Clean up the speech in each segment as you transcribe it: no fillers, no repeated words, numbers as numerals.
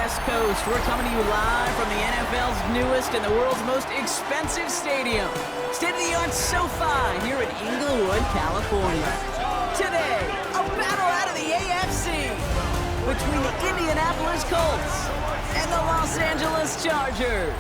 West Coast. We're coming to you live from the NFL's newest and the world's most expensive stadium. State-of-the-art SoFi here in Inglewood, California. Today, a battle out of the AFC between the Indianapolis Colts and the Los Angeles Chargers.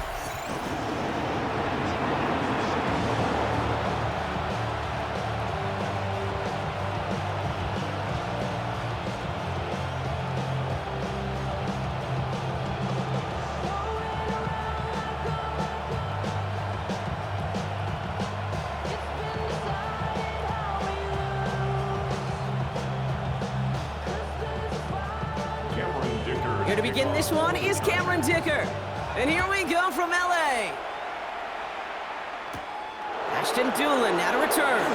Here to begin this one is Cameron Dicker. And here we go from LA. Ashton Doolin now to return.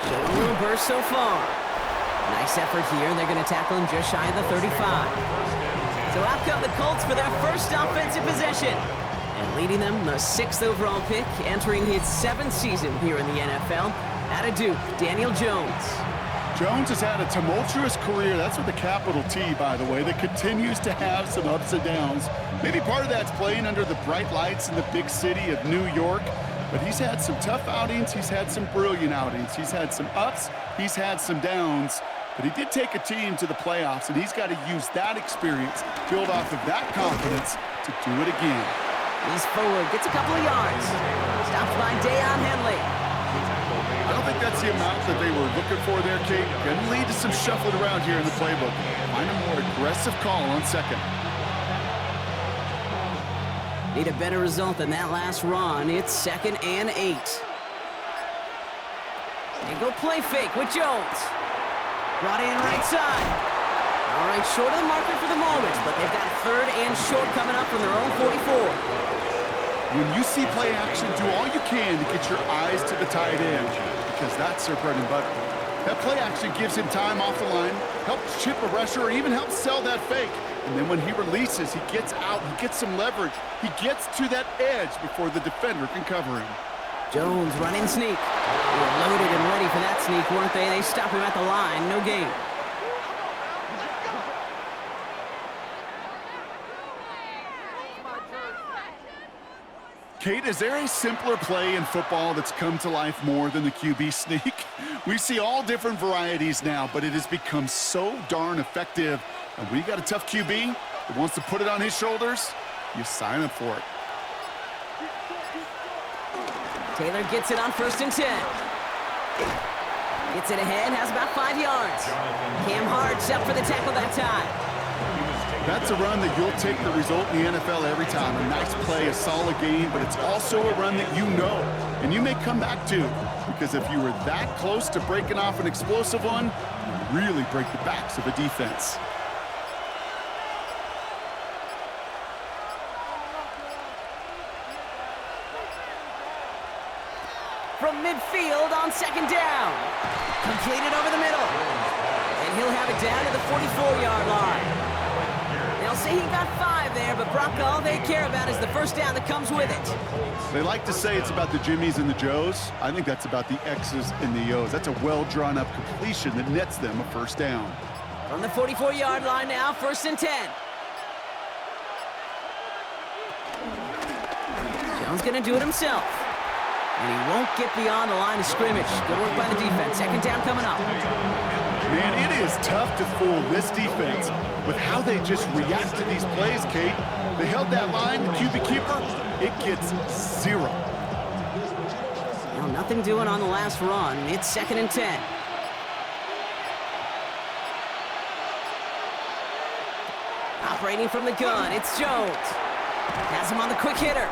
Showing a little burst so far. Nice effort here. They're going to tackle him just shy of the 35. So out come the Colts for their first offensive possession. And leading them, the 6th overall pick, entering his 7th season here in the NFL. Out of Duke, Daniel Jones. Jones has had a tumultuous career. That's with a capital T, by the way, that continues to have some ups and downs. Maybe part of that's playing under the bright lights in the big city of New York. But he's had some tough outings. He's had some brilliant outings. He's had some ups. He's had some downs. But he did take a team to the playoffs, and he's got to use that experience, build off of that confidence to do it again. He's forward, gets a couple of yards. Stopped by Deion Henley. I don't think that's the amount that they were looking for there, Kate. Going to lead to some shuffling around here in the playbook. Find a more aggressive call on second. Need a better result than that last run. It's 2nd and 8. They go play fake with Jones. Brought in right side. All right, short of the marker for the moment, but they've got 3rd and short coming up from their own 44. When you see play action, do all you can to get your eyes to the tight end, because that's their bread and butter. That play action gives him time off the line, helps chip a rusher, or even helps sell that fake. And then when he releases, he gets out, he gets some leverage. He gets to that edge before the defender can cover him. Jones running sneak. They were loaded and ready for that sneak, weren't they? They stop him at the line, no gain. Kate, is there a simpler play in football that's come to life more than the QB sneak? We see all different varieties now, but it has become so darn effective. And when you got a tough QB that wants to put it on his shoulders, you sign up for it. Taylor gets it on 1st and 10. Gets it ahead, has about 5 yards. Cam Hart's up for the tackle that time. That's a run that you'll take the result in the NFL every time. A nice play, a solid game, but it's also a run that you know, and you may come back to, because if you were that close to breaking off an explosive one, you really break the backs of a defense. From midfield on 2nd down. Completed over the middle. And he'll have it down to the 44-yard line. They'll say he got 5 there, but Brock, all they care about is the first down that comes with it. They like to say it's about the Jimmies and the Joes. I think that's about the X's and the O's. That's a well-drawn-up completion that nets them a first down. From the 44-yard line now, 1st and 10. Jones going to do it himself. And he won't get beyond the line of scrimmage. Good work by the defense. 2nd down coming up. Man, it is tough to fool this defense with how they just react to these plays, Kate. They held that line, the QB keeper, it gets 0. Well, nothing doing on the last run. It's 2nd and 10. Operating from the gun, it's Jones. Has him on the quick hitter.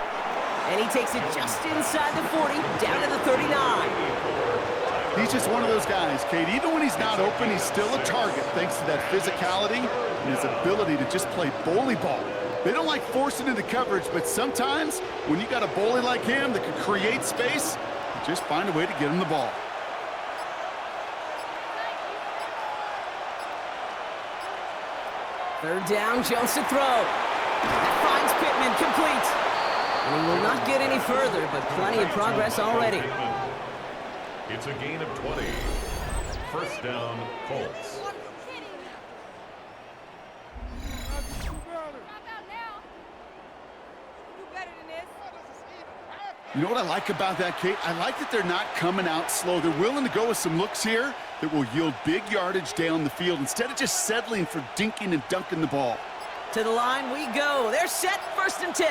And he takes it just inside the 40, down to the 39. He's just one of those guys, Kate. Even when he's not open, he's still a target thanks to that physicality and his ability to just play bully ball. They don't like forcing into coverage, but sometimes when you got a bully like him that can create space, you just find a way to get him the ball. Third down, Jones to throw. That finds Pittman, complete. And he will not get any further, but plenty of progress already. It's a gain of 20. First down, Colts. You know what I like about that, Kate? I like that they're not coming out slow. They're willing to go with some looks here that will yield big yardage down the field instead of just settling for dinking and dunking the ball. To the line we go. They're set, 1st and 10.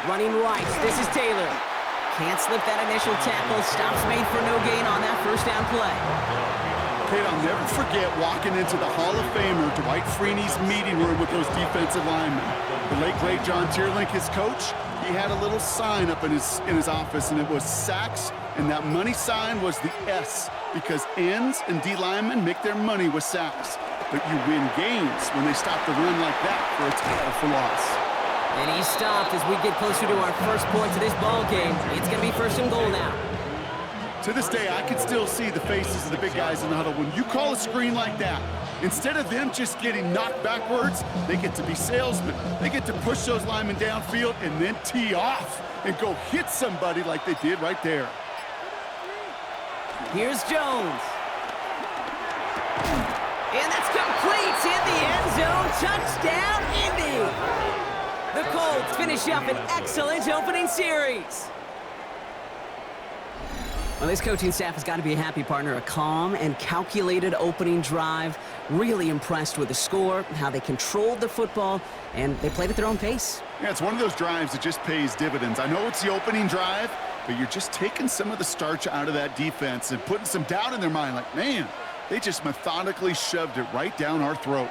Running right, this is Taylor. Can't slip that initial tackle. Stops made for no gain on that 1st down play. Kate, I'll never forget walking into the Hall of Famer Dwight Freeney's meeting room with those defensive linemen. The late, great John Tierlink, his coach, he had a little sign up in his office, and it was sacks, and that money sign was the S, because ends and D linemen make their money with sacks. But you win games when they stop the run like that for a tackle for loss. And he stopped as we get closer to our first point to this ball game. It's going to be 1st and goal now. To this day, I can still see the faces of the big guys in the huddle. When you call a screen like that, instead of them just getting knocked backwards, they get to be salesmen. They get to push those linemen downfield and then tee off and go hit somebody like they did right there. Here's Jones. And that's complete in the end zone. Touchdown, Indy. The Colts finish up an excellent opening series. Well, this coaching staff has got to be a happy partner. A calm and calculated opening drive. Really impressed with the score, how they controlled the football, and they played at their own pace. Yeah, it's one of those drives that just pays dividends. I know it's the opening drive, but you're just taking some of the starch out of that defense and putting some doubt in their mind. Like, man, they just methodically shoved it right down our throat.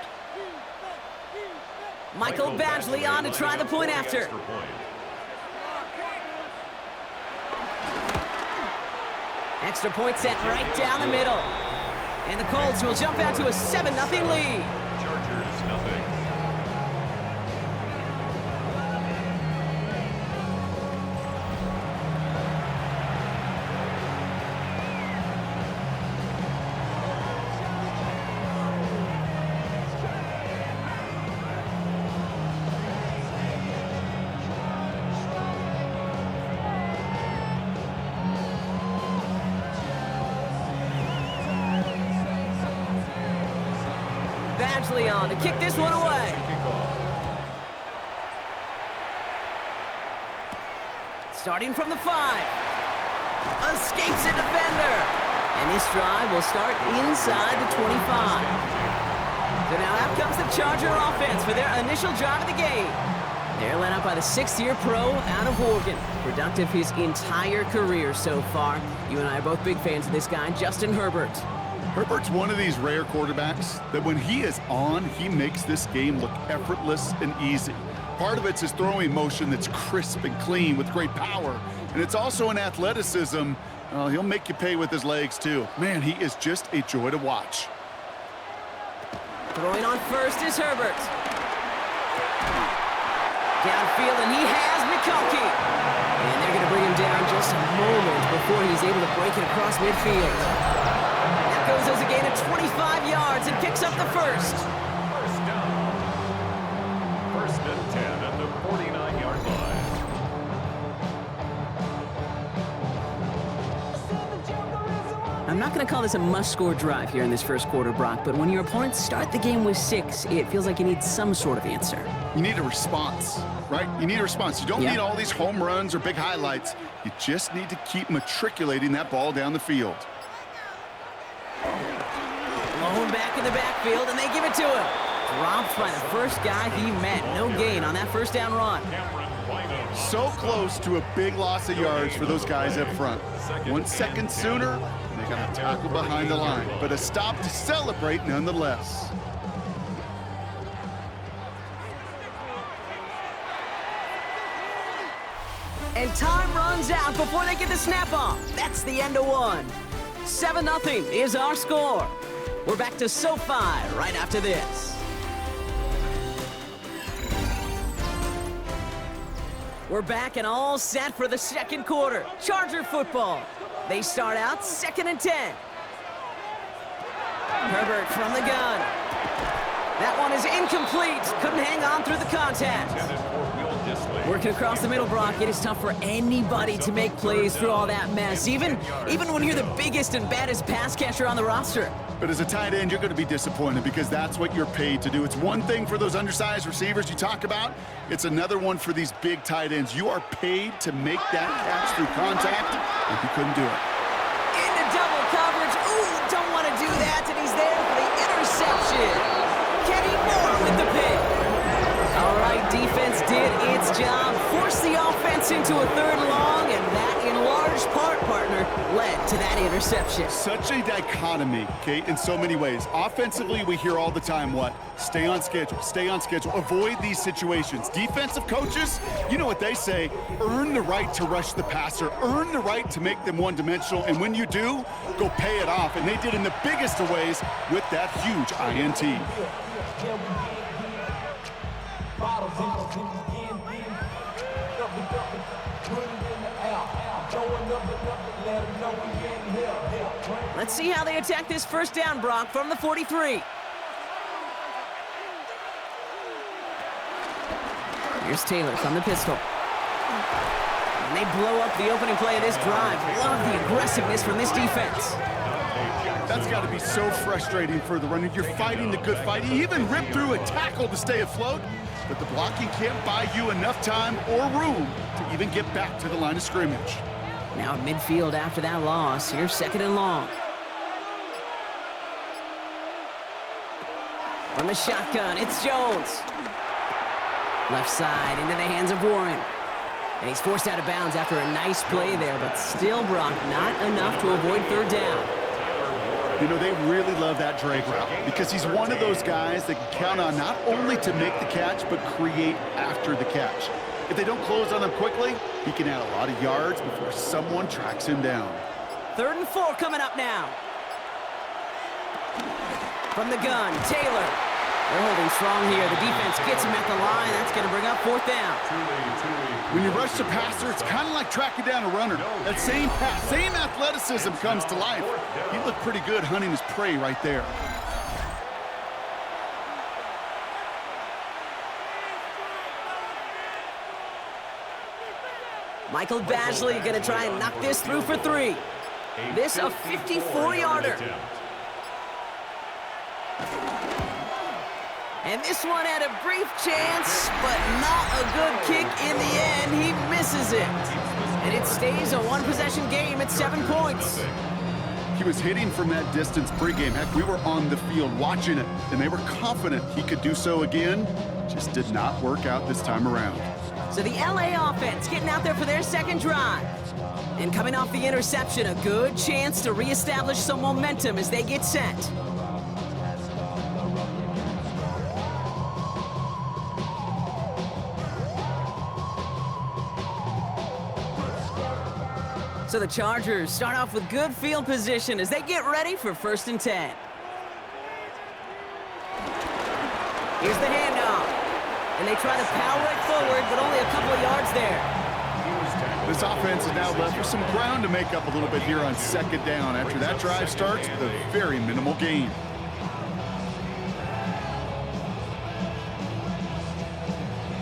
Michael Badgley on to try the point after. Extra point set right down the middle. And the Colts will jump out to a 7-0 lead. Chargers, nothing. Badgley on to kick this one away. Starting from the 5. Escapes a defender. And this drive will start inside the 25. So now out comes the Charger offense for their initial drive of the game. They're led up by the 6th-year pro out of Oregon. Productive his entire career so far. You and I are both big fans of this guy, Justin Herbert. Herbert's one of these rare quarterbacks that when he is on, he makes this game look effortless and easy. Part of it's his throwing motion that's crisp and clean with great power. And it's also an athleticism. He'll make you pay with his legs, too. Man, he is just a joy to watch. Throwing on first is Herbert. Downfield, and he has McCulkey. And they're going to bring him down just a moment before he's able to break it across midfield. Goes as a gain of 25 yards and picks up the first. First down. 1st and 10 at the 49-yard line. I'm not going to call this a must-score drive here in this first quarter, Brock, but when your opponents start the game with 6, it feels like you need some sort of answer. You need a response, right? You need a response. You don't need all these home runs or big highlights. You just need to keep matriculating that ball down the field. Blown back in the backfield, and they give it to him. Dropped by the first guy he met. No gain on that 1st down run. So close to a big loss of yards for those guys up front. 1 second sooner, they got a tackle behind the line. But a stop to celebrate nonetheless. And time runs out before they get the snap off. That's the end of one. 7-0 is our score. We're back to SoFi right after this. We're back and all set for the second quarter. Charger football. They start out 2nd and 10. Herbert from the gun. That one is incomplete. Couldn't hang on through the contact. Working across the middle, Brock, it is tough for anybody to make plays through all that mess, even when you're the biggest and baddest pass catcher on the roster. But as a tight end, you're going to be disappointed because that's what you're paid to do. It's one thing for those undersized receivers you talk about. It's another one for these big tight ends. You are paid to make that catch through contact, and you couldn't do it. Into double coverage. Ooh, don't want to do that, and he's there for the interception. Kenny Moore with the pick. All right, defense did its job, forced the offense into a third long, and that, in large part, partner, led to that interception. Such a dichotomy, okay, in so many ways. Offensively, we hear all the time what? Stay on schedule, avoid these situations. Defensive coaches, you know what they say, earn the right to rush the passer, earn the right to make them one-dimensional, and when you do, go pay it off. And they did in the biggest of ways with that huge INT. Let's see how they attack this first down, Brock, from the 43. Here's Taylor from the pistol. And they blow up the opening play of this drive. Love the aggressiveness from this defense. That's got to be so frustrating for the runner. You're fighting the good fight. You even rip through a tackle to stay afloat, but the blocking can't buy you enough time or room to even get back to the line of scrimmage. Now at midfield after that loss. Here's second and long. From the shotgun, it's Jones. Left side into the hands of Warren. And he's forced out of bounds after a nice play there, but still, Brock, not enough to avoid third down. You know, they really love that drag route because he's one of those guys that can count on not only to make the catch, but create after the catch. If they don't close on him quickly, he can add a lot of yards before someone tracks him down. 3rd and 4 coming up now. From the gun, Taylor. They're holding strong here. The defense gets him at the line. That's going to bring up 4th down. When you rush the passer, it's kind of like tracking down a runner. That same pass, same athleticism comes to life. He looked pretty good hunting his prey right there. Michael Badgley going to try and knock this through for 3. This a 54-yarder. And this one had a brief chance, but not a good kick in the end. He misses it. And it stays a one-possession game at 7 points. He was hitting from that distance pregame. Heck, we were on the field watching it, and they were confident he could do so again. Just did not work out this time around. So the LA offense getting out there for their second drive. And coming off the interception, a good chance to reestablish some momentum as they get set. So the Chargers start off with good field position as they get ready for 1st and 10. Here's the handoff. And they try to power it forward, but only a couple of yards there. This offense is now left with some ground to make up a little bit here on 2nd down after that drive starts with a very minimal gain.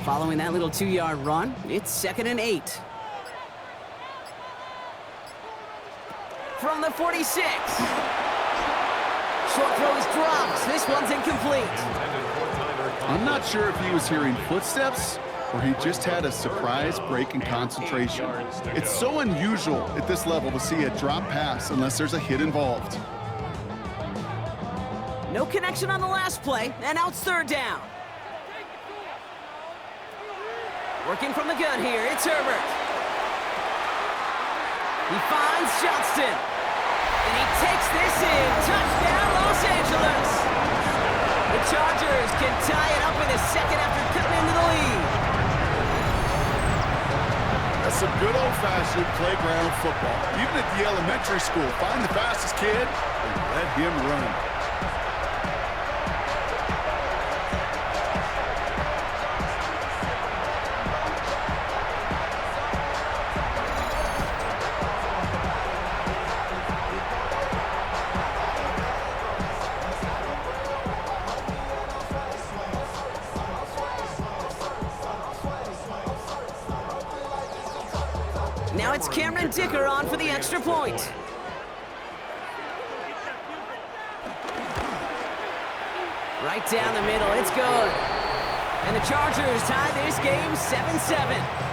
Following that little 2-yard run, it's 2nd and 8. From the 46. Short throw is dropped. This one's incomplete. I'm not sure if he was hearing footsteps or he just had a surprise break in concentration. It's so unusual at this level to see a drop pass unless there's a hit involved. No connection on the last play, and now it's 3rd down. Working from the gun here, it's Herbert. He finds Johnston, and he takes this in. Touchdown, Los Angeles. The Chargers can tie it up in a second after cutting into the lead. That's some good old-fashioned playground football. Even at the elementary school, find the fastest kid and let him run. it's Cameron Dicker on for the extra point. Right down the middle, it's good. And the Chargers tie this game 7-7.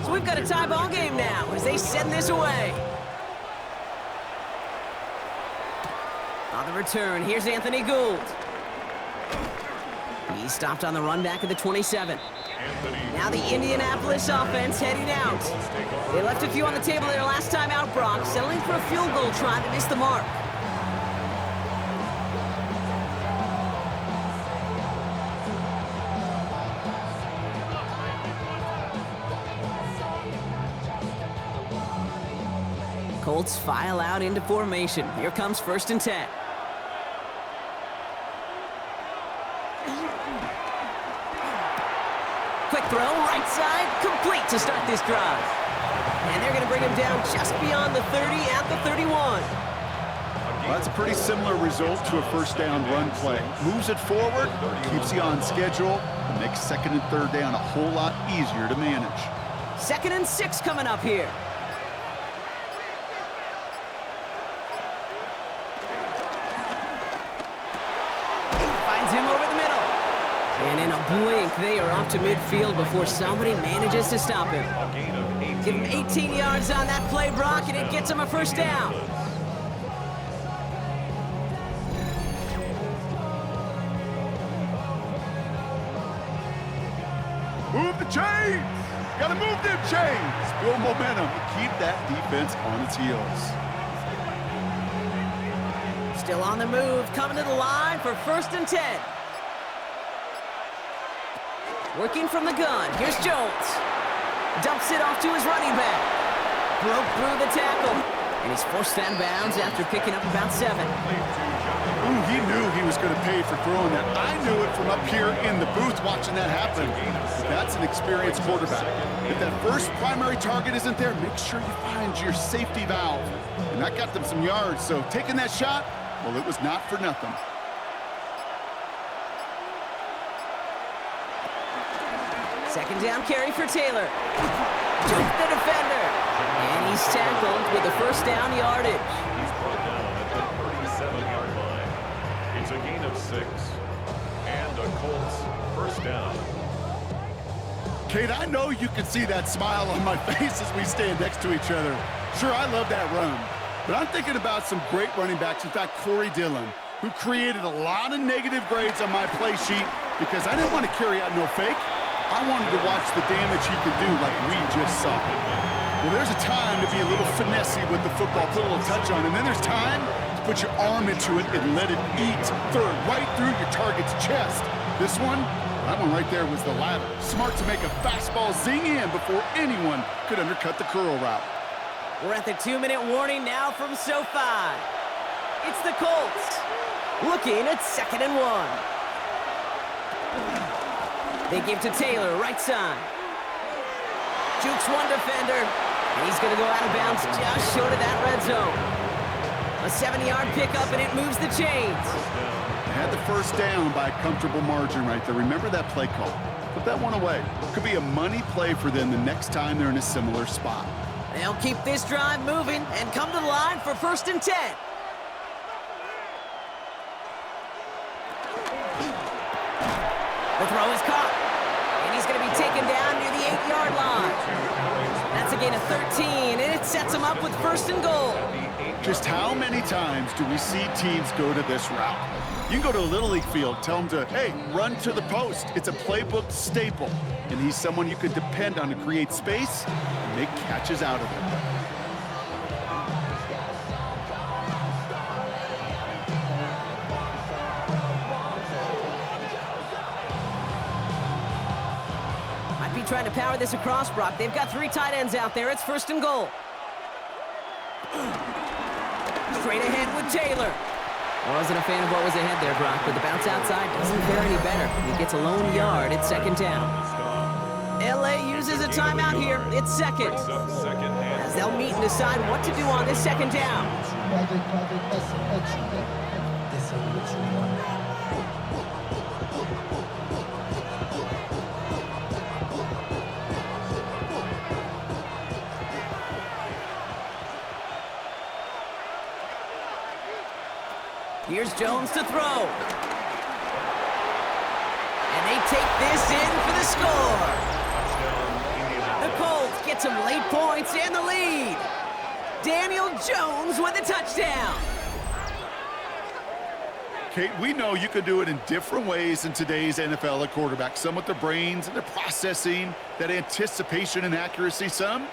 So we've got a tie ball game now as they send this away. On the return, here's Anthony Gould. He stopped on the run back at the 27. Now the Indianapolis offense heading out. They left a few on the table their last time out, Brock, settling for a field goal try that missed the mark. Colts file out into formation. Here comes 1st and 10. Quick throw, right side, complete to start this drive. And they're going to bring him down just beyond the 30 at the 31. Well, that's a pretty similar result to a first down run play. Moves it forward, keeps you on schedule, and makes 2nd and 3rd down a whole lot easier to manage. 2nd and 6 coming up here. Him over the middle. And in a blink, they are off to midfield before somebody manages to stop him. Give him 18 yards on that play, Brock, and it gets him a first down. Move the chains! Gotta move them chains! Build momentum and keep that defense on its heels. Still on the move, coming to the line for 1st and 10. Working from the gun, here's Jones. Dumps it off to his running back. Broke through the tackle. And he's forced out of bounds after picking up about 7. Ooh, he knew he was going to pay for throwing that. I knew it from up here in the booth watching that happen. That's an experienced quarterback. If that first primary target isn't there, make sure you find your safety valve. And that got them some yards, so taking that shot, well, it was not for nothing. Second down carry for Taylor. Juke the defender. And he's tackled with a first down yardage. He's brought down at the 37-yard line. It's a gain of 6. And a Colts first down. Kate, I know you can see that smile on my face as we stand next to each other. Sure, I love that run. But I'm thinking about some great running backs. In fact, Corey Dillon, who created a lot of negative grades on my play sheet because I didn't want to carry out no fake. I wanted to watch the damage he could do like we just saw. Well, there's a time to be a little finessey with the football, put a little touch on, and then there's time to put your arm into it and let it eat right through your target's chest. This one, that one right there was the latter. Smart to make a fastball zing in before anyone could undercut the curl route. We're at the 2-minute warning now from SoFi. It's the Colts looking at 2nd and 1. They give to Taylor, right side. Jukes one defender, and he's going to go out of bounds just short of that red zone. A 70-yard pickup, and it moves the chains. They had the first down by a comfortable margin right there. Remember that play call. Put that one away. Could be a money play for them the next time they're in a similar spot. They'll keep this drive moving and come to the line for 1st and 10. The throw is caught, and he's going to be taken down near the 8-yard line. That's a gain of 13, and it sets him up with 1st and goal. Just how many times do we see teams go to this route? You can go to a Little League field, tell them to, hey, run to the post. It's a playbook staple, and he's someone you could depend on to create space and make catches out of it. Trying to power this across, Brock. They've got 3 tight ends out there. It's 1st and goal. Straight ahead with Taylor. I wasn't a fan of what was ahead there, Brock, but the bounce outside doesn't fare any better. He gets a lone yard at second down. LA uses a timeout here. It's second. As they'll meet and decide what to do on this second down. Here's Jones to throw. And they take this in for the score. The Colts get some late points and the lead. Daniel Jones with a touchdown. Kate, we know you can do it in different ways in today's NFL at quarterback. Some with their brains and their processing, that anticipation and accuracy. Some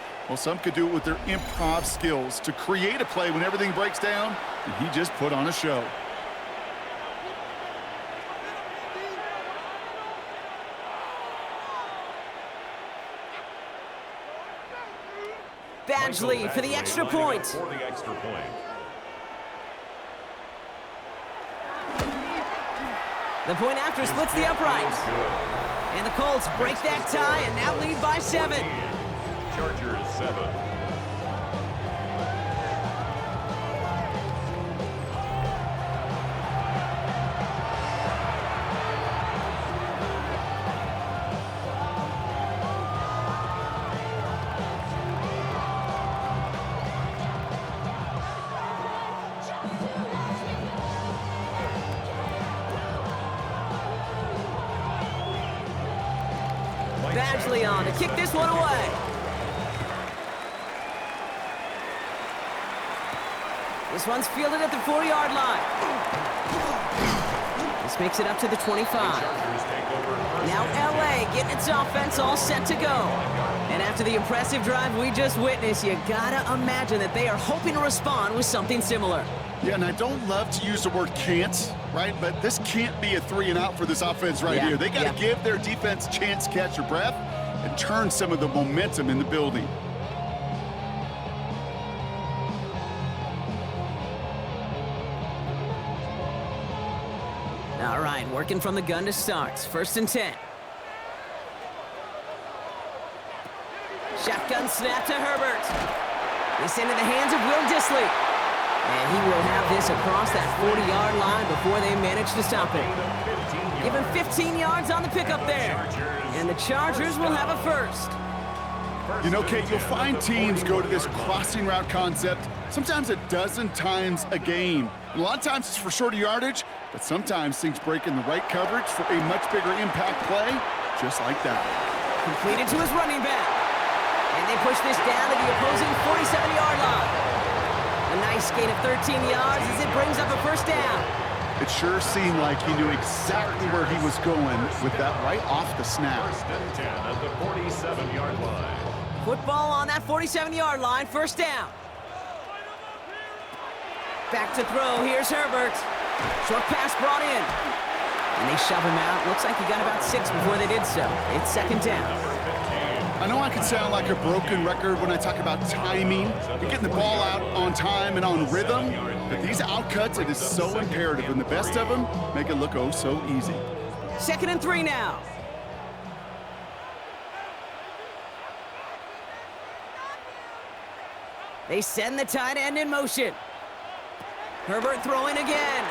could do it with their improv skills to create a play when everything breaks down, and he just put on a show. Badgley for the extra point. The point after splits the uprights. And the Colts break that tie and now lead by 7. Chargers 7. Badgley on to kick this one away. This one's fielded at the 4-yard line. This makes it up to the 25. Now LA getting its offense all set to go. And after the impressive drive we just witnessed, you gotta imagine that they are hoping to respond with something similar. Yeah, and I don't love to use the word can't, right? But this can't be a 3-and-out for this offense here. They got to give their defense a chance to catch their breath and turn some of the momentum in the building. All right, working from the gun to start. 1st and 10. Shotgun snap to Herbert. This into the hands of Will Dissly. And he will have this across that 40-yard line before they manage to stop it. Give him 15 yards on the pickup there. And the Chargers will have a first. You know, Kate, you'll find teams go to this crossing route concept sometimes a dozen times a game. A lot of times it's for shorter yardage, but sometimes things break in the right coverage for a much bigger impact play, just like that. Completed to his running back. And they push this down to the opposing 47-yard line. A nice gain of 13 yards as it brings up a first down. It sure seemed like he knew exactly where he was going with that right off the snap. 1st and 10 at the 47-yard line. Football on that 47-yard line, first down. Back to throw, here's Herbert. Short pass brought in. And they shove him out. Looks like he got about 6 before they did so. It's second down. I know I can sound like a broken record when I talk about timing and getting the ball out on time and on rhythm, but these outcuts, it is so imperative, and the best of them make it look oh so easy. 2nd and 3 now. They send the tight end in motion. Herbert throwing again.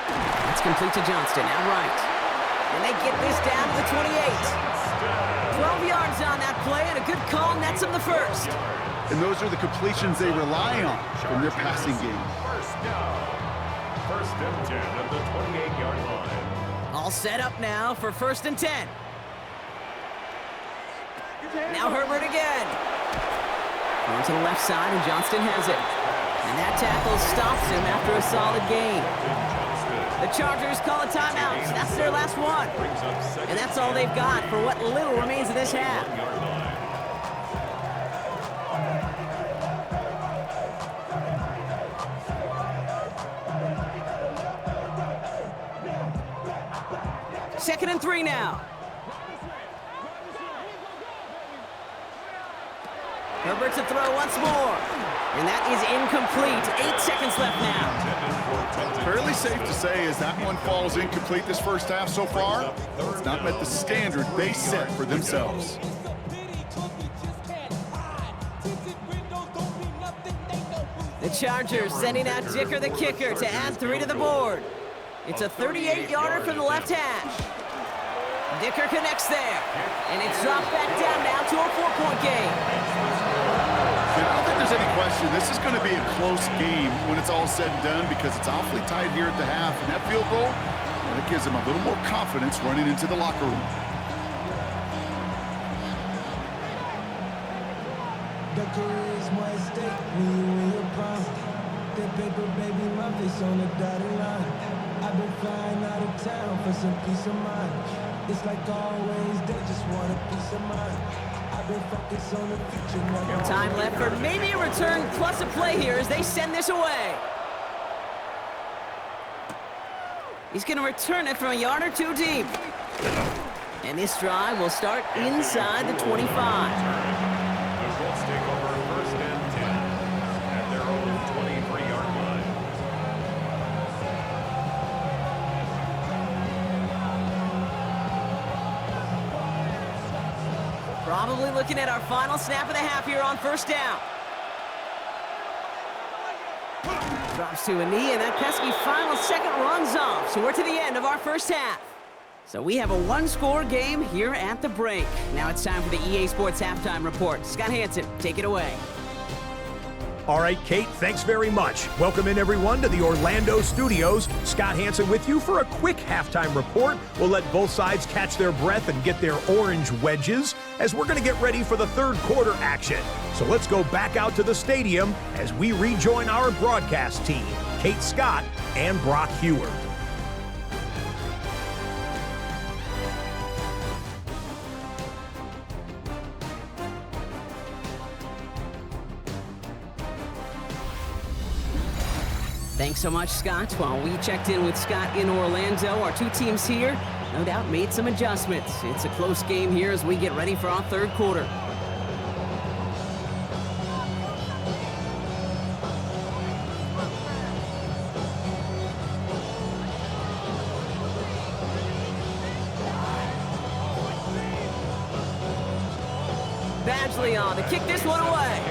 That's complete to Johnston, outright. And they get this down to the 28. 12 yards on that play, and a good call nets them the first. And those are the completions they rely on from their passing game. First down. 1st and 10 at the 28-yard line. All set up now for 1st and 10. Now Herbert again. Going to the left side, and Johnston has it. And that tackle stops him after a solid gain. The Chargers call a timeout. That's their last one. And that's all they've got for what little remains of this half. Second and 3 now. Herbert to throw once more. And that is incomplete. 8 seconds left now. Fairly safe to say as that one falls incomplete this first half so far, it's not met the standard they set for themselves. The Chargers sending out Dicker the kicker to add 3 to the board. It's a 38-yarder from the left hash. Dicker connects there, and it's dropped back down now to a 4-point game. I don't think there's any question this is going to be a close game when it's all said and done because it's awfully tight here at the half, and that field goal, well, it gives them a little more confidence running into the locker room. The career is more at stake when you win your prime. That paper, baby, my face on the dotted line. I've been flying out of town for some peace of mind. It's like always, they just want a piece of mind. I've been focused on the future. Time left for maybe a return plus a play here as they send this away. He's going to return it from a yard or 2 deep. And this drive will start inside the 25. Colts take over first and 10 at their own 23-yard line. Probably looking at our final snap of the half here on first down. Drops to a knee, and that pesky final second runs off. So we're to the end of our first half. So we have a 1-score game here at the break. Now it's time for the EA Sports Halftime Report. Scott Hansen, take it away. All right, Kate, thanks very much. Welcome in, everyone, to the Orlando studios. Scott Hansen with you for a quick halftime report. We'll let both sides catch their breath and get their orange wedges as we're going to get ready for the third quarter action. So let's go back out to the stadium as we rejoin our broadcast team, Kate Scott and Brock Hewer. Thanks so much, Scott. While we checked in with Scott in Orlando, our 2 teams here no doubt made some adjustments. It's a close game here as we get ready for our third quarter. Badgley on to kick this one away.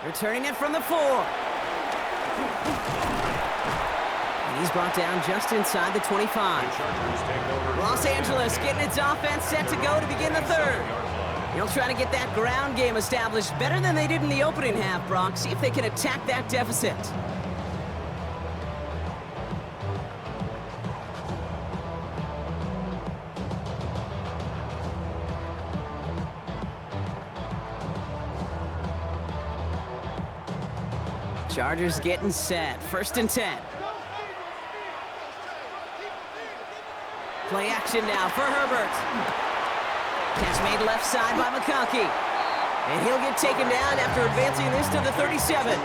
Returning it from the 4. And he's brought down just inside the 25. Los Angeles getting its offense set to go to begin the third. They'll try to get that ground game established better than they did in the opening half, Brock. See if they can attack that deficit. Chargers getting set. First and 10. Play action now for Herbert. Catch made left side by McConkey. And he'll get taken down after advancing this to the 37.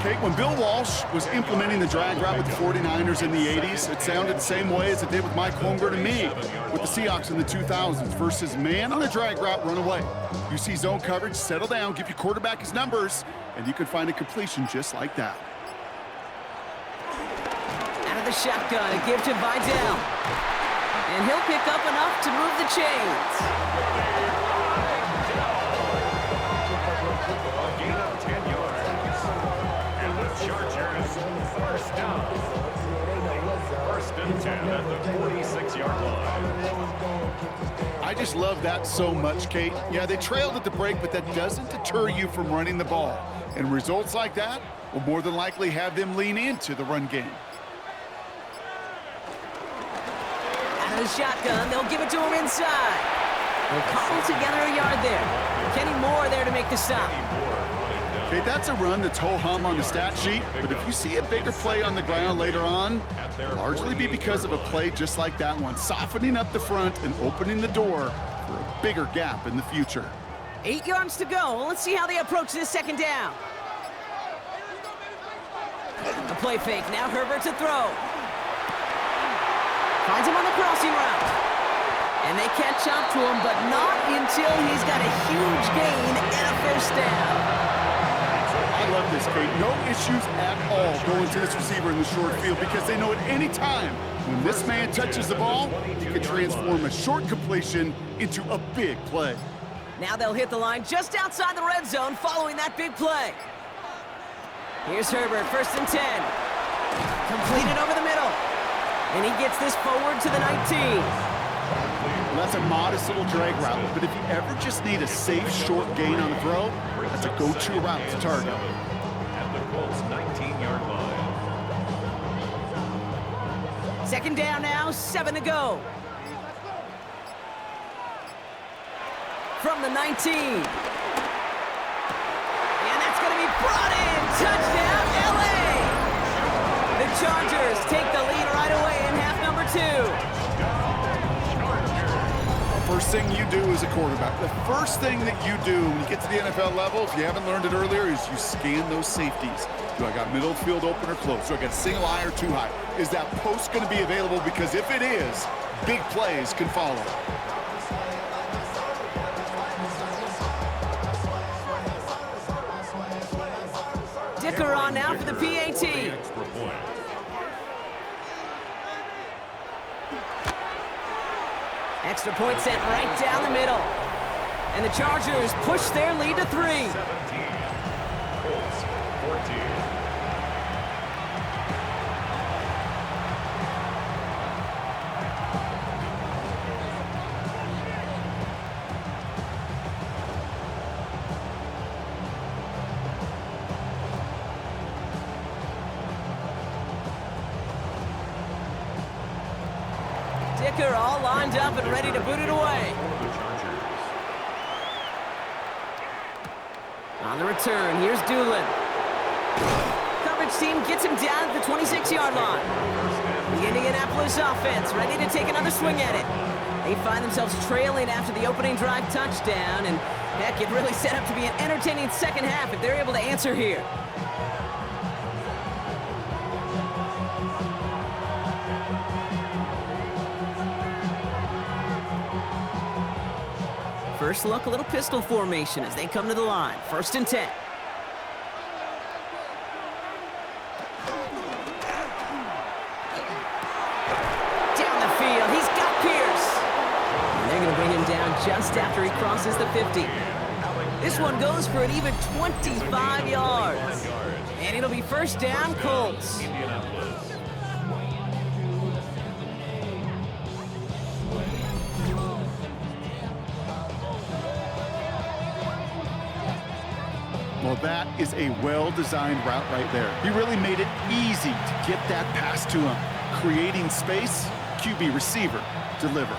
Kate, when Bill Walsh was implementing the drag route with the 49ers in the 80s, it sounded the same way as it did with Mike Holmgren and me with the Seahawks in the 2000s versus man on a drag route, run away. You see zone coverage, settle down, give your quarterback his numbers, and you can find a completion just like that. Out of the shotgun, a give to Vidal. And he'll pick up enough to move the chains. A gain of 10 yards. And the Chargers first down. First and 10 at the 46-yard line. I just love that so much, Kate. Yeah, they trailed at the break, but that doesn't deter you from running the ball. And results like that will more than likely have them lean into the run game. Out of the shotgun, they'll give it to him inside. They'll cobble together a yard there. Kenny Moore there to make the stop. Okay, that's a run that's ho-hum on the stat sheet, but if you see a bigger play on the ground later on, it'll largely be because of a play just like that one, softening up the front and opening the door for a bigger gap in the future. 8 yards to go. Let's see how they approach this second down. A play fake. Now Herbert to throw. Finds him on the crossing route. And they catch up to him, but not until he's got a huge gain and a first down. I love this, Kate. No issues at all going to this receiver in the short field because they know at any time when this man touches the ball, he can transform a short completion into a big play. Now they'll hit the line just outside the red zone following that big play. Here's Herbert, 1st and 10. Completed over the middle. And he gets this forward to the 19. Well, that's a modest little drag route, but if you ever just need a safe, short gain on the throw, that's a go-to route to target. At the Colts' 19-yard line. 2nd down now, 7 to go. From the 19. And that's going to be brought in. Touchdown, LA! The Chargers take the lead right away in half number 2. First thing you do as a quarterback, the first thing that you do when you get to the NFL level, if you haven't learned it earlier, is you scan those safeties. Do I got middle field open or close? Do I got a single eye or too high? Is that post going to be available? Because if it is, big plays can follow. Dicker on now for the PAT. Extra point. Extra point sent right down the middle. And the Chargers push their lead to 3. 17. Colts, 14. Dicker all lined up and ready to boot it away. The Chargers. On the return, here's Doolin. Coverage team gets him down at the 26-yard line. The Indianapolis offense ready to take another swing at it. They find themselves trailing after the opening drive touchdown, and heck, it really set up to be an entertaining second half if they're able to answer here. First look, a little pistol formation as they come to the line. 1st and 10. Down the field, he's got Pierce. And they're going to bring him down just after he crosses the 50. This one goes for an even 25 yards. And it'll be 1st down, Colts. Indianapolis. Well, that is a well-designed route right there. He really made it easy to get that pass to him. Creating space, QB receiver, deliver.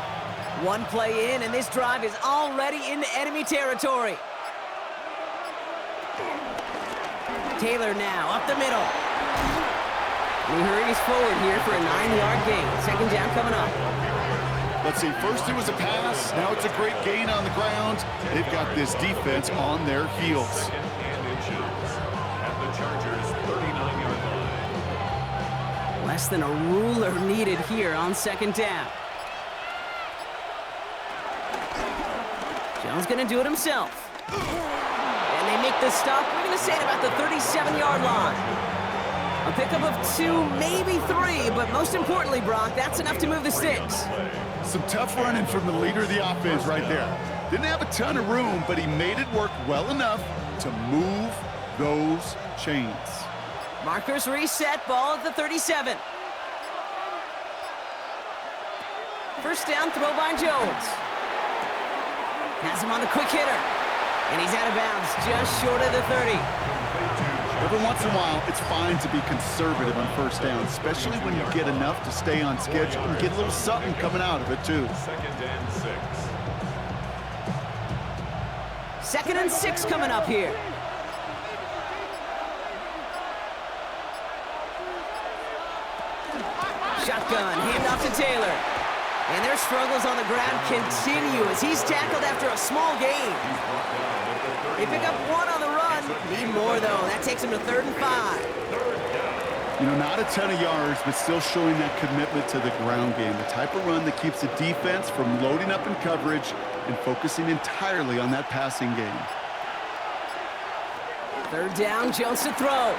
One play in, and this drive is already into enemy territory. Taylor now, up the middle. And he hurries forward here for a 9-yard gain. 2nd down coming up. Let's see, first it was a pass, now it's a great gain on the ground. They've got this defense on their heels. 2nd and inches. At the Chargers' 39-yard line. Less than a ruler needed here on 2nd down. Jones gonna do it himself. And they make the stop, we're gonna say at about the 37-yard line. A pickup of 2, maybe 3, but most importantly, Brock, that's enough to move the sticks. Some tough running from the leader of the offense right there. Didn't have a ton of room, but he made it work well enough to move those chains. Markers reset, ball at the 37. 1st down, throw by Jones. Has him on the quick hitter. And he's out of bounds, just short of the 30. Every once in a while, it's fine to be conservative on 1st down, especially when you get enough to stay on schedule and get a little something coming out of it, too. 2nd and 6. 2nd and 6 coming up here. Shotgun, handoff to Taylor. And their struggles on the ground continue as he's tackled after a small gain. They pick up 1 on the run. Need more, though. That takes him to 3rd and 5. You know, not a ton of yards, but still showing that commitment to the ground game. The type of run that keeps the defense from loading up in coverage and focusing entirely on that passing game. Third down, Jones to throw.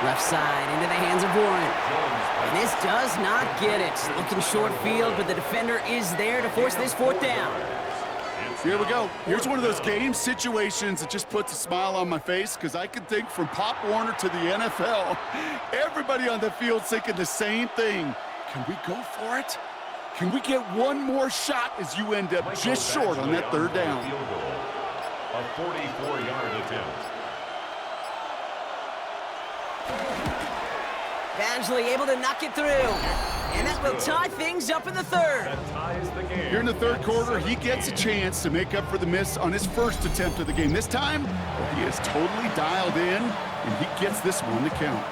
Left side into the hands of Warren. And this does not get it. Looking short field, but the defender is there to force this fourth down. Here we go. Here's one of those game situations that just puts a smile on my face because I can think from Pop Warner to the NFL, everybody on the field thinking the same thing. Can we go for it? Can we get one more shot as you end up just short on that third down? A 44-yard attempt. Badgley able to knock it through. And that will tie things up in the third. That ties the game. Here in the third quarter, he gets a chance to make up for the miss on his first attempt of the game. This time, he is totally dialed in, and he gets this one to count.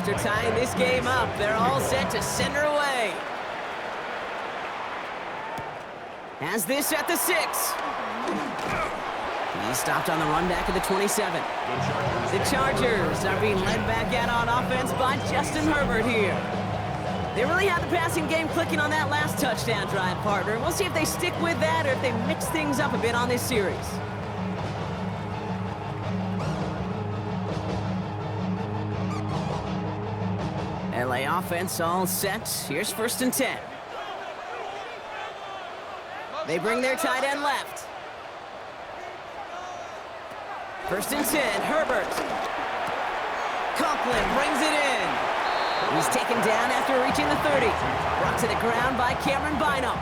After tying this game up, they're all set to send her away. Has this at the 6. He's stopped on the run back at the 27. The Chargers are being led back out on offense by Justin Herbert here. They really had the passing game clicking on that last touchdown drive, partner. We'll see if they stick with that or if they mix things up a bit on this series. LA offense all set. Here's 1st and 10. They bring their tight end left. 1st and 10, Herbert. Conklin brings it in. He's taken down after reaching the 30. Brought to the ground by Cameron Bynum.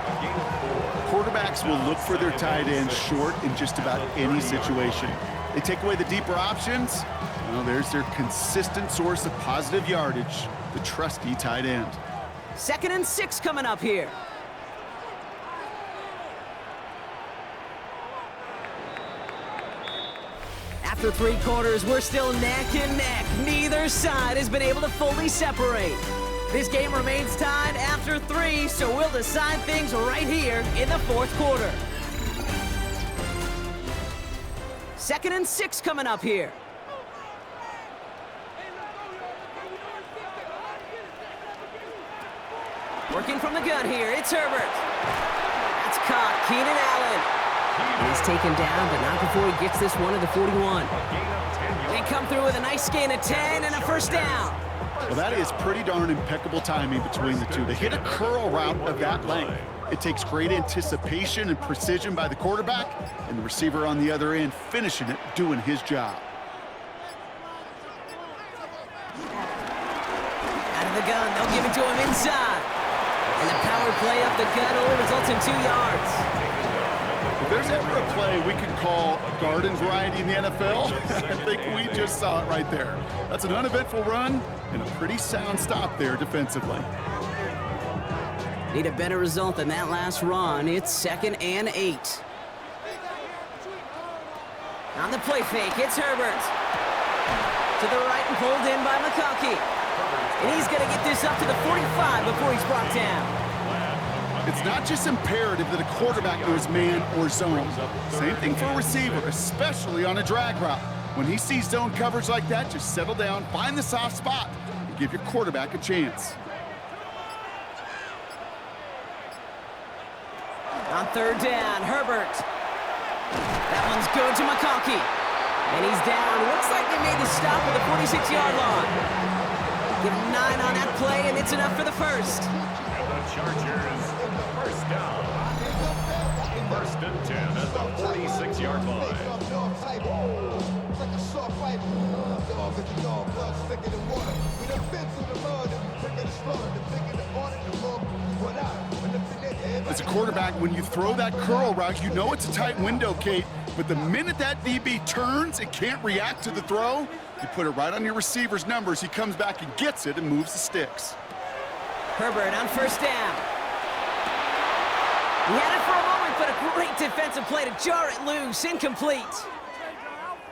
Quarterbacks will look for their tight end short in just about any situation. They take away the deeper options. Well, there's their consistent source of positive yardage, the trusty tight end. 2nd and 6 coming up here. After 3 quarters, we're still neck and neck. Neither side has been able to fully separate. This game remains tied after 3, so we'll decide things right here in the 4th quarter. 2nd and 6 coming up here. Working from the gun here, it's Herbert. That's caught, Keenan Allen. He's taken down, but not before he gets this one to the 41. They come through with a nice gain of 10 and a 1st down. Well, that is pretty darn impeccable timing between the two. To hit a curl route of that length, it takes great anticipation and precision by the quarterback, and the receiver on the other end finishing it, doing his job. Out of the gun, they'll give it to him inside. And the power play up the gut only results in 2 yards. If there's ever a play we can call a garden variety in the NFL, I think we just saw it right there. That's an uneventful run and a pretty sound stop there defensively. Need a better result than that last run. It's 2nd and 8. On the play fake, it's Herbert. To the right and pulled in by McConkey. And he's going to get this up to the 45 before he's brought down. It's not just imperative that a quarterback knows man or zone. Same thing for a receiver, especially on a drag route. When he sees zone coverage like that, just settle down, find the soft spot, and give your quarterback a chance. On 3rd down, Herbert. That one's good to McConkey. And he's down. Looks like they made the stop at the 46-yard line. Give him 9 on that play, and it's enough for the 1st. And the Chargers, 1st down. 1st and 10 at the 46-yard line. As a quarterback, when you throw that curl route, you know it's a tight window, Kate, but the minute that DB turns and can't react to the throw, you put it right on your receiver's numbers. He comes back and gets it and moves the sticks. Herbert on 1st down. He had it for a moment, but a great defensive play to jar it loose. Incomplete.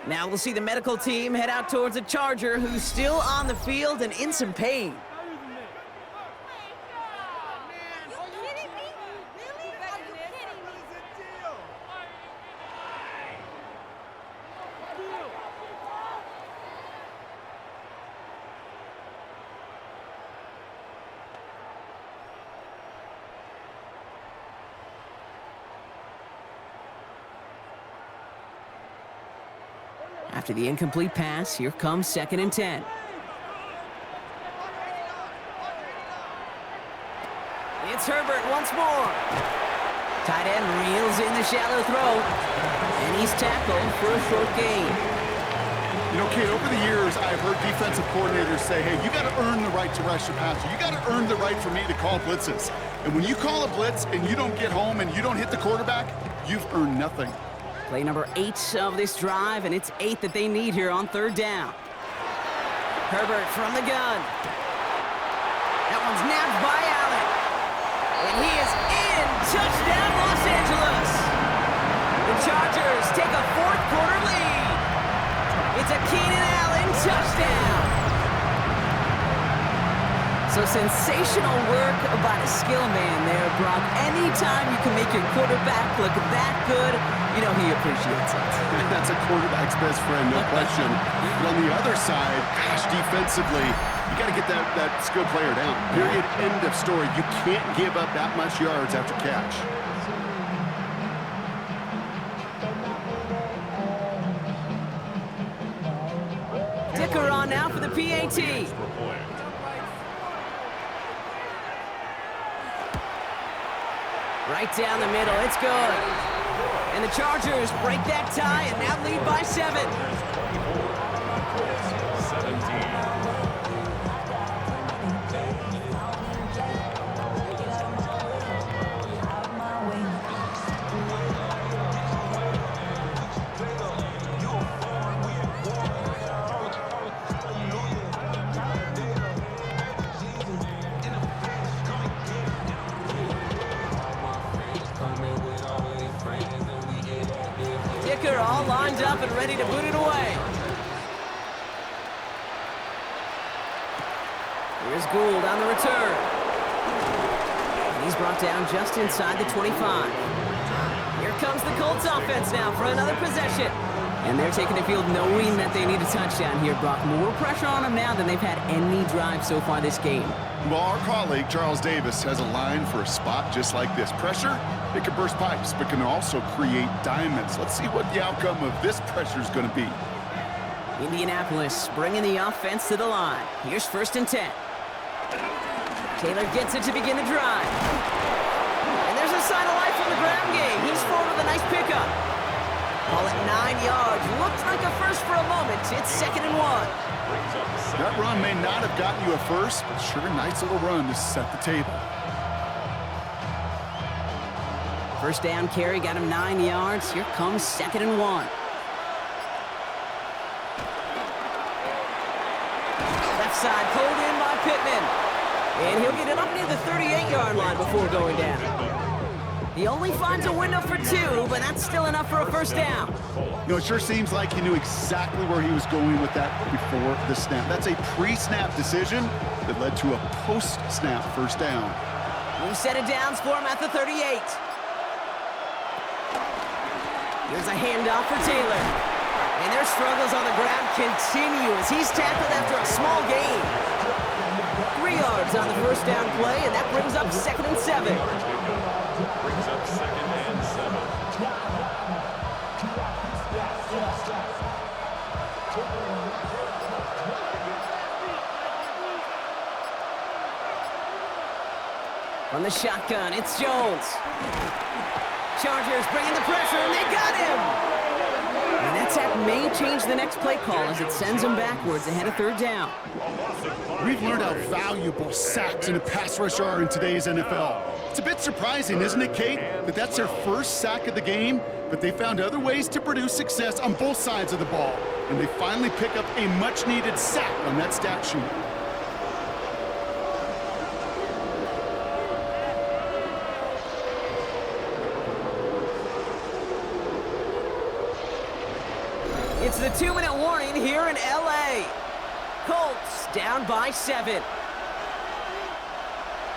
Now we'll see the medical team head out towards a Charger who's still on the field and in some pain. After the incomplete pass, here comes 2nd and 10. It's Herbert once more. Tight end reels in the shallow throw, and he's tackled for a short gain. You know, Kate, over the years, I've heard defensive coordinators say, hey, you got to earn the right to rush your passer. You got to earn the right for me to call blitzes. And when you call a blitz and you don't get home and you don't hit the quarterback, you've earned nothing. Play number 8 of this drive, and it's 8 that they need here on 3rd down. Herbert from the gun. That one's nabbed by Allen. And he is in. Touchdown, Los Angeles. The Chargers take a 4th quarter lead. It's a Keenan Allen touchdown. So sensational work by the skill man there, Brock. Anytime you can make your quarterback look that good, you know he appreciates it. That's a quarterback's best friend, no question. But on the other side, gosh, defensively, you got to get that skilled player down. Period, end of story. You can't give up that much yards after catch. Dicker on now for the PAT. Right down the middle, it's good. And the Chargers break that tie and now lead by 7. 17. Dicker all lined up and ready to boot it away. Here's Gould on the return. And he's brought down just inside the 25. Here comes the Colts offense now for another possession. And they're taking the field knowing that they need a touchdown here, Brock. More pressure on them now than they've had any drive so far this game. Well, our colleague, Charles Davis, has a line for a spot just like this. Pressure, it can burst pipes, but can also create diamonds. Let's see what the outcome of this pressure is going to be. Indianapolis bringing the offense to the line. Here's 1st and 10. Taylor gets it to begin the drive. And there's a sign of life from the ground game. He's forward with a nice pickup. Call it 9 yards. Looked like a first for a moment. It's 2nd and 1. That run may not have gotten you a first, but sure, nice little run to set the table. First down carry got him 9 yards. Here comes 2nd and 1. Left side pulled in by Pittman. And he'll get it up near the 38-yard line before going down. He only finds a window for 2, but that's still enough for a first down. You know, it sure seems like he knew exactly where he was going with that before the snap. That's a pre-snap decision that led to a post-snap first down. We've set it down for him at the 38. Here's a handoff for Taylor. And their struggles on the ground continue as he's tackled after a small gain. 3 yards on the first down play, and that brings up 2nd and 7. Brings up 2nd and 7. From the shotgun, it's Jones. Chargers bringing the pressure, and they got him! And that sack may change the next play call as it sends them backwards ahead of 3rd down. We've learned how valuable sacks in a pass rush are in today's NFL. It's a bit surprising, isn't it, Kate, that that's their first sack of the game, but they found other ways to produce success on both sides of the ball, and they finally pick up a much-needed sack on that stat sheet. It's the 2-minute warning here in L.A. Colts down by 7.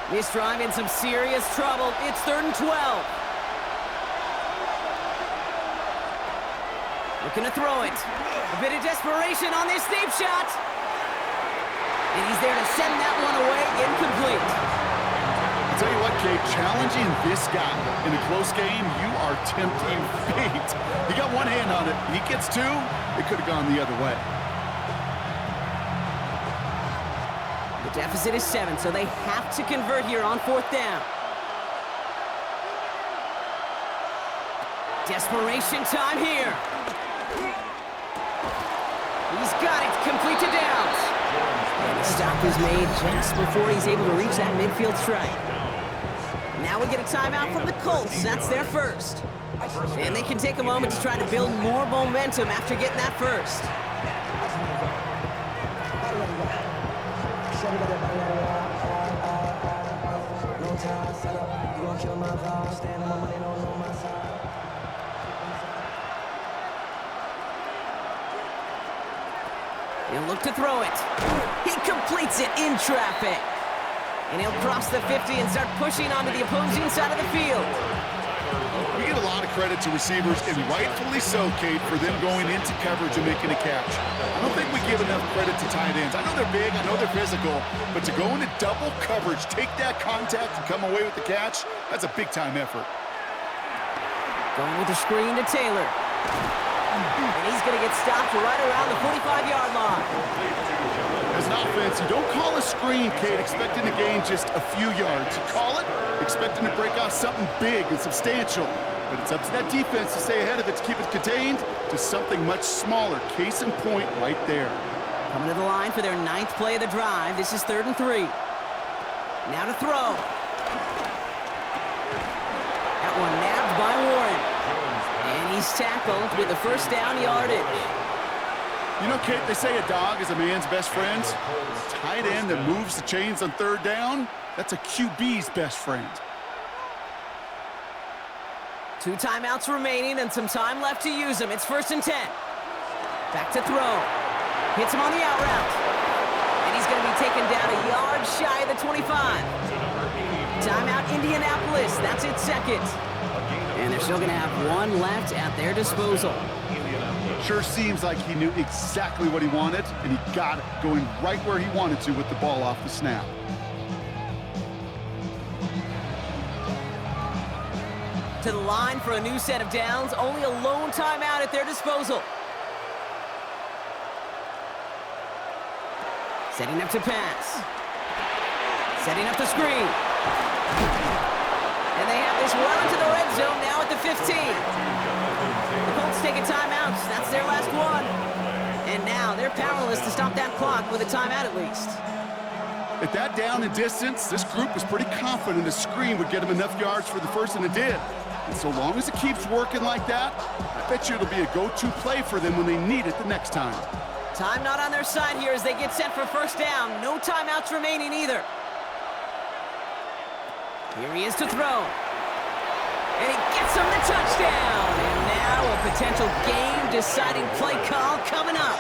This drive in some serious trouble. It's 3rd and 12. Looking to throw it. A bit of desperation on this deep shot. And he's there to send that one away incomplete. I'll tell you what, Kate, challenging this guy in a close game, you are tempting fate. He got one hand on it. He gets two. It could have gone the other way. The deficit is 7, so they have to convert here on 4th down. Desperation time here. He's got it, complete to Downs. And the stop is made just before he's able to reach that midfield strike. Now we get a timeout from the Colts. That's their first. And they can take a moment to try to build more momentum after getting that first. He'll look to throw it. He completes it in traffic. And he'll cross the 50 and start pushing onto the opposing side of the field. We give a lot of credit to receivers, and rightfully so, Kate, for them going into coverage and making a catch. I don't think we give enough credit to tight ends. I know they're big, I know they're physical, but to go into double coverage, take that contact, and come away with the catch, that's a big-time effort. Going with the screen to Taylor. And he's going to get stopped right around the 45-yard line. As an offense, you don't call a screen, Kate, expecting to gain just a few yards. You call it expecting to break off something big and substantial. But it's up to that defense to stay ahead of it, to keep it contained to something much smaller. Case in point right there. Coming to the line for their 9th play of the drive. This is 3rd and 3. Now to throw. That one nabbed by Warren. And he's tackled with the first down yardage. You know, Kate, they say a dog is a man's best friend. A tight end that moves the chains on 3rd down, that's a QB's best friend. 2 timeouts remaining and some time left to use them. It's 1st and 10. Back to throw. Hits him on the out route. And he's going to be taken down a yard shy of the 25. Timeout Indianapolis. That's its 2nd. And they're still going to have 1 left at their disposal. Sure seems like he knew exactly what he wanted, and he got it going right where he wanted to with the ball off the snap. To the line for a new set of downs. Only a lone timeout at their disposal. Setting up to pass. Setting up the screen. And they have this well into the red zone now at the 15. The Colts take a timeout. That's their last one. And now they're powerless to stop that clock with a timeout at least. At that down and distance, this group was pretty confident the screen would get them enough yards for the first, and it did. And so long as it keeps working like that, I bet you it'll be a go-to play for them when they need it the next time. Time not on their side here as they get set for first down. No timeouts remaining either. Here he is to throw. And he gets him the touchdown. And now a potential game-deciding play call coming up.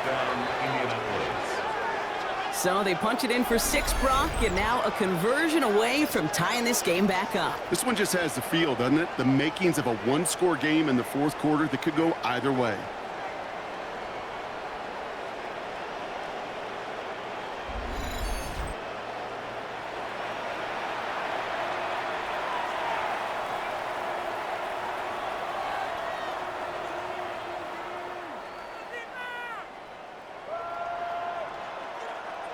So they punch it in for 6, Brock, and now a conversion away from tying this game back up. This one just has the feel, doesn't it? The makings of a one-score game in the 4th quarter that could go either way.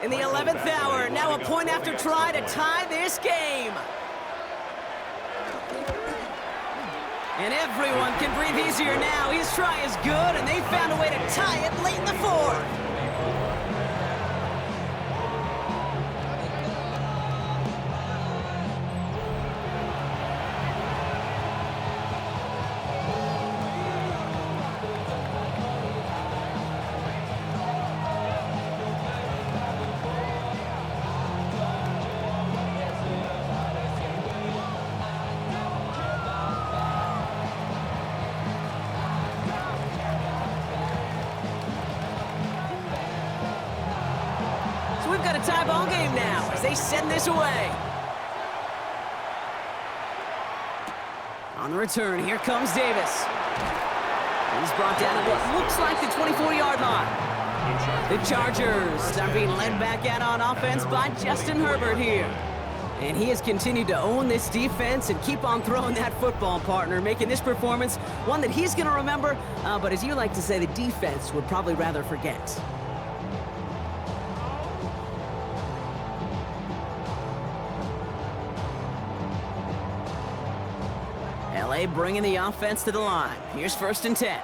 In the 11th hour, now a point after try to tie this game. And everyone can breathe easier now. His try is good, and they found a way to tie it late in the 4th. a tie ball game now as they send this away. On the return, here comes Davis. He's brought down at what looks like the 24-yard line. The Chargers are being led back out on offense by Justin Herbert here. And he has continued to own this defense and keep on throwing that football, partner, making this performance one that he's going to remember, but as you like to say, the defense would probably rather forget. LA bringing the offense to the line. Here's 1st and 10.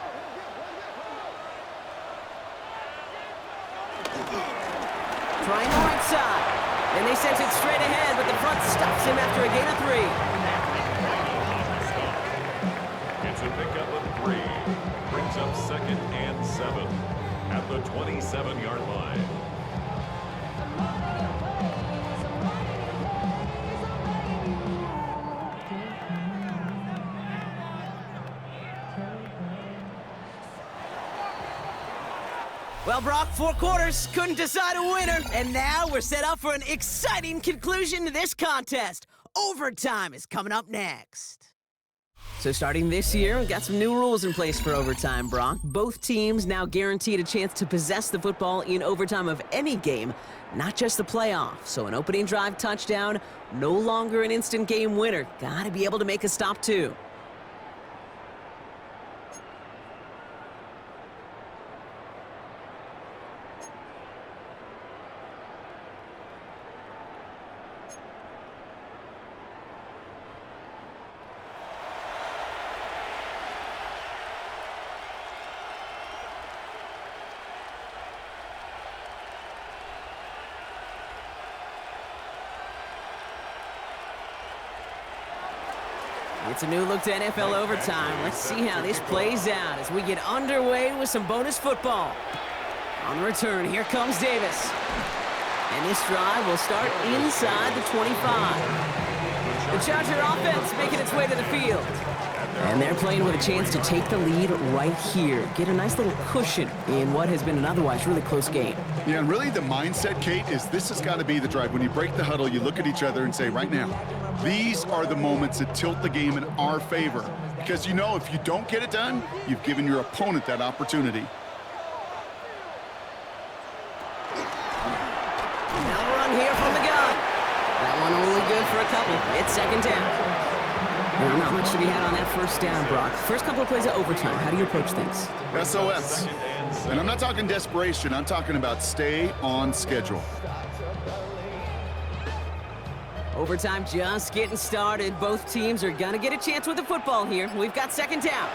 Trying the right side. And they sent it straight ahead, but the front stops him after a gain of 3. It's a pickup of 3. Brings up 2nd and 7 at the 27-yard line. Well, Brock, 4 quarters couldn't decide a winner, and now we're set up for an exciting conclusion to this contest. Overtime is coming up next. So starting this year, we've got some new rules in place for overtime, Brock. Both teams now guaranteed a chance to possess the football in overtime of any game, not just the playoff. So an opening drive touchdown, no longer an instant game winner. Gotta be able to make a stop, too. It's a new look to NFL overtime. Let's see how this plays out as we get underway with some bonus football. On the return, here comes Davis. And this drive will start inside the 25. The Charger offense making its way to the field. And they're playing with a chance to take the lead right here. Get a nice little cushion in what has been an otherwise really close game. Yeah, and really the mindset, Kate, is this has got to be the drive. When you break the huddle, you look at each other and say, right now, these are the moments that tilt the game in our favor. Because you know if you don't get it done, you've given your opponent that opportunity. Now run here from the gun. That one only good for a couple. It's 2nd down. Well, not much to be had on that 1st down, Brock. First couple of plays of overtime. How do you approach things? SOS. And I'm not talking desperation. I'm talking about stay on schedule. Overtime just getting started. Both teams are going to get a chance with the football here. We've got 2nd down.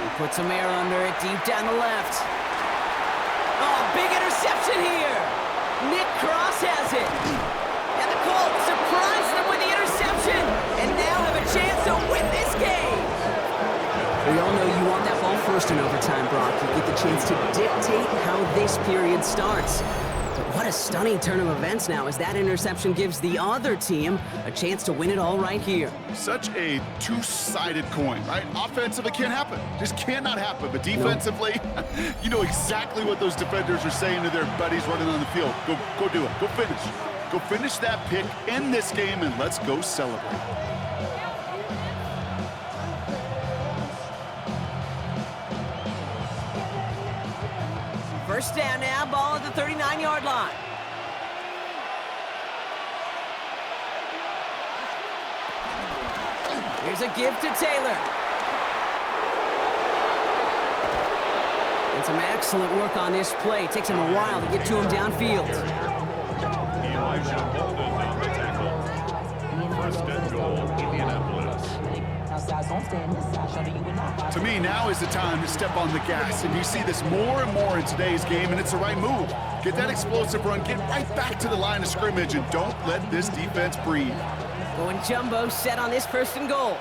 He puts some air under it deep down the left. Oh, big interception here. Nick Cross has it. And the Colts surprise them with the interception. And now have a chance to win this game. We all know you want that ball first in overtime, Brock. You get the chance to dictate how this period starts. But what a stunning turn of events now as that interception gives the other team a chance to win it all right here. Such a two-sided coin, right? Offensively can't happen. Just cannot happen. But defensively, you know exactly what those defenders are saying to their buddies running on the field. Go do it. Go finish. Go finish that pick, end this game, and let's go celebrate. First down now, ball at the 39-yard line. Here's a give to Taylor. And some excellent work on this play. Takes him a while to get to him downfield. Elijah Bolden on the tackle. 1st and goal, Indianapolis. To me, now is the time to step on the gas, and you see this more and more in today's game, and it's the right move. Get that explosive run, get right back to the line of scrimmage, and don't let this defense breathe. Going jumbo set on this 1st and goal.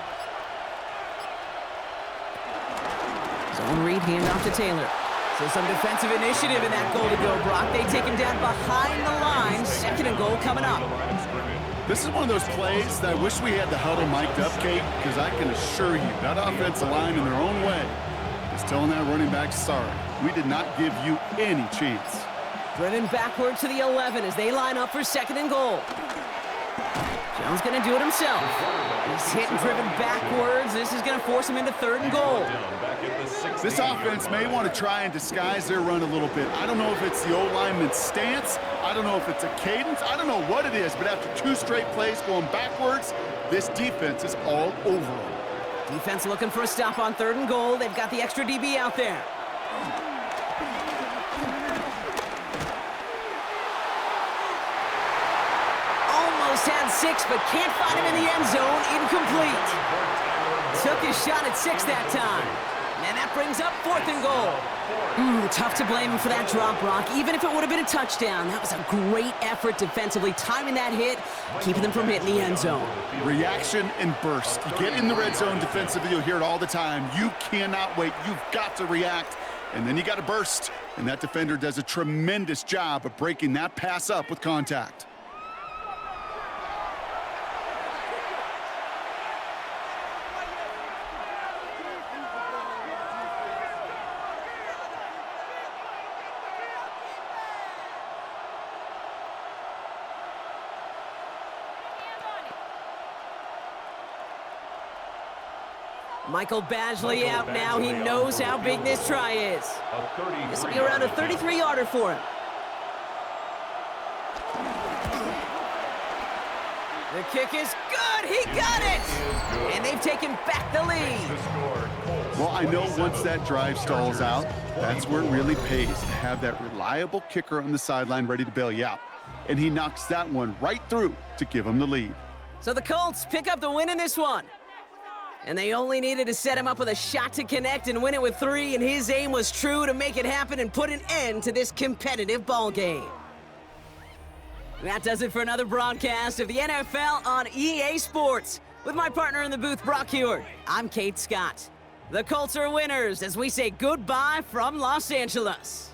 Zone read, handoff to Taylor. So some defensive initiative in that goal to go, Brock. They take him down behind the line. 2nd and goal coming up. This is one of those plays that I wish we had the huddle mic'd up, Kate, because I can assure you that offensive line in their own way is telling that running back, sorry, we did not give you any chance. Driven backward to the 11 as they line up for 2nd and goal. Jones going to do it himself. He's hit and driven backwards. This is going to force him into 3rd and goal. This offense may want to try and disguise their run a little bit. I don't know if it's the O-lineman's stance. I don't know if it's a cadence. I don't know what it is, but after 2 straight plays going backwards, this defense is all over them. Defense looking for a stop on 3rd and goal. They've got the extra DB out there. Almost had 6, but can't find him in the end zone. Incomplete. Took his shot at 6 that time. And that brings up 4th and goal. Tough to blame him for that drop, Brock. Even if it would have been a touchdown, that was a great effort defensively, timing that hit, keeping them from hitting the end zone. Reaction and burst. You get in the red zone defensively, you'll hear it all the time. You cannot wait. You've got to react, and then you got to burst. And that defender does a tremendous job of breaking that pass up with contact. Michael Badgley out now. He knows how big this try is. This will be around a 33-yarder for him. The kick is good. He got it. And they've taken back the lead. Well, I know once that drive stalls out, that's where it really pays to have that reliable kicker on the sideline ready to bail you out. And he knocks that one right through to give him the lead. So the Colts pick up the win in this one. And they only needed to set him up with a shot to connect and win it with 3, and his aim was true to make it happen and put an end to this competitive ball game. That does it for another broadcast of the NFL on EA Sports. With my partner in the booth, Brock Heward, I'm Kate Scott. The Colts are winners as we say goodbye from Los Angeles.